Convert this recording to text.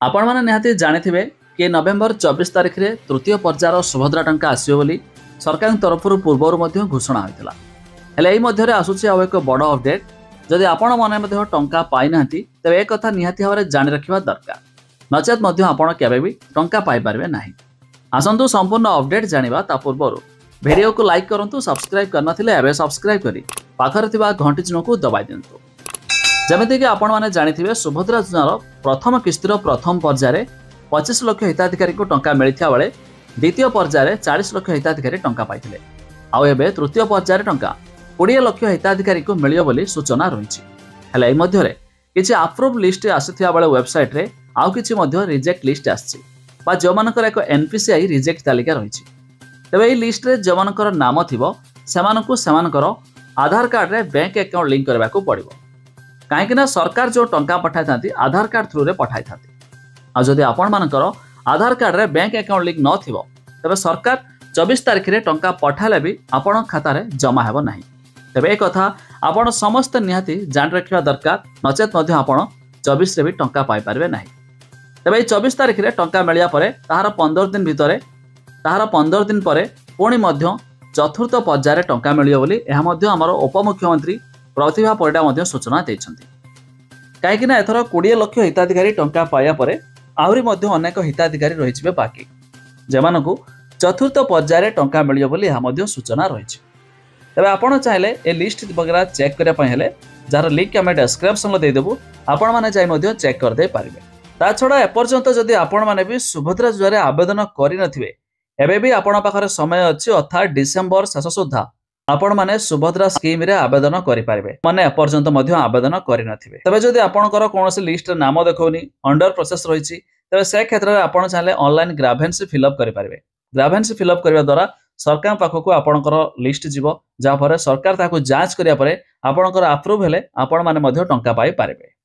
आपण मैंने निहाती जानिथिबे कि नवेम्बर 24 तारिख रे तृतीय पर्यायर सुभद्रा टंका आसियो बोली सरकार तरफ पूर्वर घोषणा होता। हेले एही मध्यरे आसुछि आउ एक बड़ अपडेट। जदि आपण माने मध्य टंका पाई नांती तबे एक कथा निहाती भाबरे जानि रखिबा दरकार, नचेत मध्य आपण केबे भी टंका पाई पारबे नाही। आसंतु संपूर्ण अपडेट जानिबा ता पूर्वर वीडियो को लाइक करंतु, सब्सक्राइब करनथिले एबे सब्सक्राइब करी पाखरे थिबा घंटी चिन्ह को दबाई दियंतु। जमिति कि आपण माने जानिथिबे सुभद्रा योजनार प्रथम किस्तिर प्रथम पर्यायर 25 लाख हिताधिकारी को टंका मिलिथिया बेले द्वितीय पर्यायर 40 लाख हिताधिकारी टंका पाइथिले। आउ एबे तृतीय पर्यायर टंका 20 लाख हिताधिकारी को मिलियो बोली सूचना रहिछि। हेले एही मध्यरे किछि अप्रूव लिस्ट आसिथिया बेले वेबसाइट रे आउ किछि मध्य रिजेक्ट लिस्ट आछि बा जो मानकर एक एनपीसीआई रिजेक्ट तालिका रहिछि। तबे एही लिस्ट रे जो मानकर नाम थिबो सेमानकु सेमानकर आधार कार्ड रे बैंक अकाउंट लिंक करबा को पड़िबो। कहीं सरकार जो टंका पठाई था आधार कार्ड थ्रू रे पठाई था। आदि आपण मानकर आधार कार्ड रे बैंक अकाउंट लिंक न थिबो तबे सरकार 24 तारिख रे टंका पठाले भी आपण खाता रे जमा हेबो नाही। तबे एक कथा आपण समस्त निहाती जान रखिबा दरकार, नचेत मध्य आपण 24 रे भी टंका पाई पारबे नाही। तबे 24 तारिख रे टंका मिलिया परे ताहार 15 दिन भितरे पुणी मध्य चतुर्थ पर्यायर टंका मिलियो बोली एहा मध्य हमर उपमुख्यमंत्री प्रतिभा परिडा मध्य सूचना देइछन्ति। कहीं एथर 20 लाख हिताधिकारी टंका पाया परे आहुरी मध्य अनेक हिताधिकारी रहिछिबे बाकी, जेमानकु चतुर्थ पर्यायर टंका मिलियो बोली एहा मध्य सूचना रहिछि। तबे आपण चाहिले ए लिस्ट वगैरह चेक करिया पय हेले जार लिंक हम डिस्क्रिप्शन में दे देबु, आपण माने जाई मध्य चेक कर दे पारिबे। ता छडा एपर्यंत जदि आपण माने भी सुभद्रा योजनारे आवेदन करि नथिबे एबे भी आपण पाखरे समय अछि, अर्थात डिसेंबर शेष सुद्धा आपण माने सुभद्रा स्कीम रे आवेदन करि पारिबे। माने एपर्यंत मध्य आवेदन करि नथिबे तबे जदि आपणकर कोनोसी लिस्ट नाम देखौनी अंडर प्रोसेस रहिछि तबे से क्षेत्र रे आपण चाहे ऑनलाइन ग्राभेन्स फिलअप करि पारिबे। ग्राभेन्स फिलअप करबा द्वारा सरकार पाखकु आपणकर लिस्ट जिवो, जा पर सरकार ताको जांच करिया परे आपणकर अप्रूव हेले आपण माने मध्य टंका पाई पारिबे।